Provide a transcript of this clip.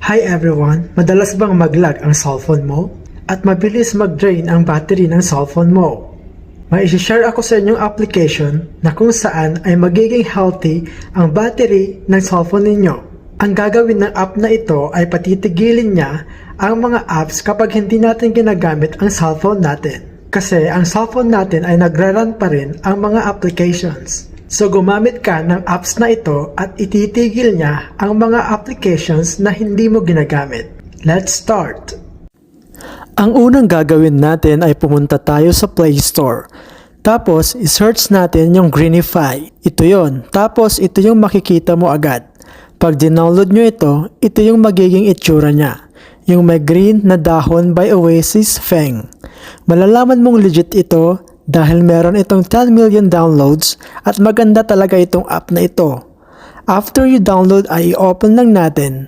Hi everyone! Madalas bang mag-lag ang cellphone mo? At mabilis mag-drain ang battery ng cellphone mo? May isi-share ako sa inyong application na kung saan ay magiging healthy ang battery ng cellphone ninyo. Ang gagawin ng app na ito ay patitigilin niya ang mga apps kapag hindi natin ginagamit ang cellphone natin. Kasi ang cellphone natin ay nagre-run pa rin ang mga applications. So gumamit ka ng apps na ito at ititigil niya ang mga applications na hindi mo ginagamit. Let's start! Ang unang gagawin natin ay pumunta tayo sa Play Store. Tapos i-search natin yung Greenify. Ito yon. Tapos ito yung makikita mo agad. Pag dinownload nyo ito yung magiging itsura niya. Yung may green na dahon by Oasis Feng. Malalaman mong legit ito dahil meron itong 10 million downloads at maganda talaga itong app na ito. After you download ay i-open lang natin.